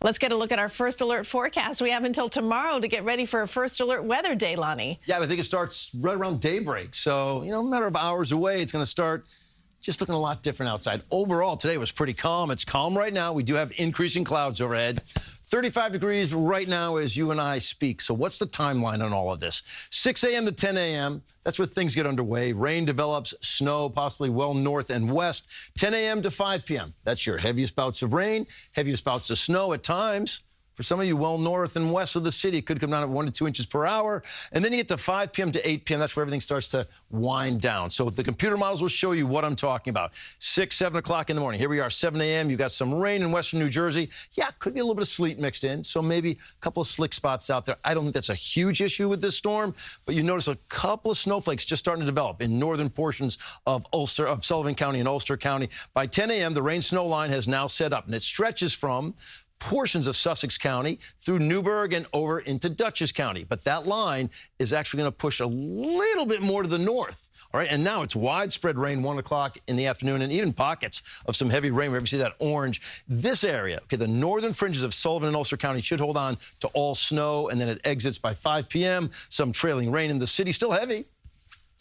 Let's get a look at our first alert forecast. We have until tomorrow to get ready for a first alert weather day, Lonnie. Yeah, I think it starts right around daybreak. So, a matter of hours away, it's going to start just looking a lot different outside. Overall, today was pretty calm. It's calm right now. We do have increasing clouds overhead. 35 degrees right now as you and I speak. So what's the timeline on all of this? 6 a.m. to 10 a.m., that's where things get underway. Rain develops, snow possibly well north and west. 10 a.m. to 5 p.m., that's your heaviest bouts of rain, heaviest bouts of snow at times. For some of you well north and west of the city, it could come down at 1 to 2 inches per hour. And then you get to 5 p.m. to 8 p.m. That's where everything starts to wind down. So the computer models will show you what I'm talking about. 6, 7 o'clock in the morning. Here we are, 7 a.m. You've got some rain in western New Jersey. Yeah, could be a little bit of sleet mixed in. So maybe a couple of slick spots out there. I don't think that's a huge issue with this storm, but you notice a couple of snowflakes just starting to develop in northern portions of Sullivan County and Ulster County. By 10 a.m., the rain-snow line has now set up, and it stretches from portions of Sussex County through Newburgh and over into Dutchess County. But that line is actually going to push a little bit more to the north. All right, and now it's widespread rain 1 o'clock in the afternoon and even pockets of some heavy rain. Wherever you see that orange, this area, okay, the northern fringes of Sullivan and Ulster County should hold on to all snow, and then it exits by 5 p.m. Some trailing rain in the city, still heavy.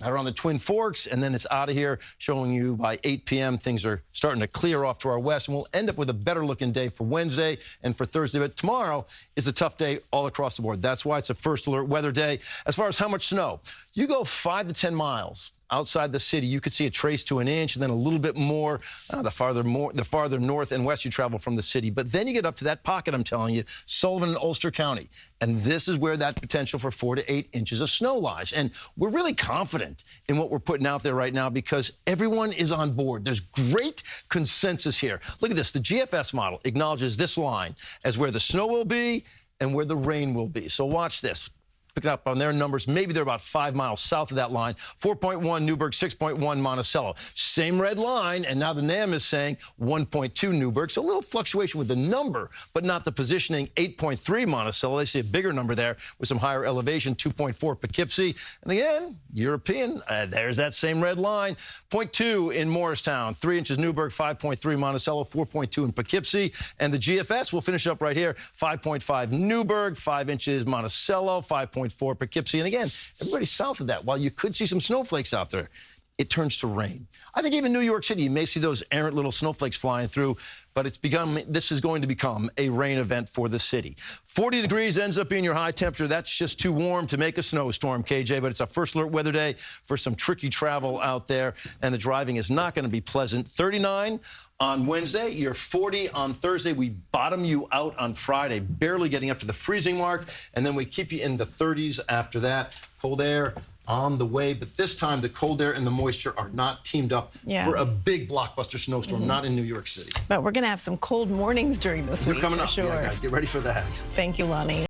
Out around the Twin Forks, and then it's out of here, showing you by 8 p.m. things are starting to clear off to our west, and we'll end up with a better-looking day for Wednesday and for Thursday. But tomorrow is a tough day all across the board. That's why it's a first alert weather day. As far as how much snow, you go 5 to 10 miles outside the city, you could see a trace to an inch, and then a little bit more the farther north and west you travel from the city. But then you get up to that pocket, I'm telling you, Sullivan and Ulster County. And this is where that potential for 4 to 8 inches of snow lies. And we're really confident in what we're putting out there right now because everyone is on board. There's great consensus here. Look at this. The GFS model acknowledges this line as where the snow will be and where the rain will be. So watch this. Picking up on their numbers, maybe they're about 5 miles south of that line. 4.1 Newburgh, 6.1 Monticello. Same red line, and now the NAM is saying 1.2 Newburgh. So a little fluctuation with the number, but not the positioning. 8.3 Monticello. They see a bigger number there with some higher elevation. 2.4 Poughkeepsie. And again, European, there's that same red line. 0.2 in Morristown. 3 inches Newburgh, 5.3 Monticello, 4.2 in Poughkeepsie. And the GFS will finish up right here. 5.5 Newburgh, 5 inches Monticello, 5.4 Poughkeepsie. And again, everybody south of that, while you could see some snowflakes out there, it turns to rain. I think even New York City, you may see those errant little snowflakes flying through, but this is going to become a rain event for the city. 40 degrees ends up being your high temperature. That's just too warm to make a snowstorm, KJ, but it's a first alert weather day for some tricky travel out there, and the driving is not going to be pleasant. 39 on Wednesday, you're 40 on Thursday. We bottom you out on Friday, barely getting up to the freezing mark, and then we keep you in the 30s after that. Cold air on the way, but this time the cold air and the moisture are not teamed up for a big blockbuster snowstorm, not in New York City. But we're going to have some cold mornings during this week, coming for up. sure. Yeah, guys, get ready for that. Thank you, Lonnie.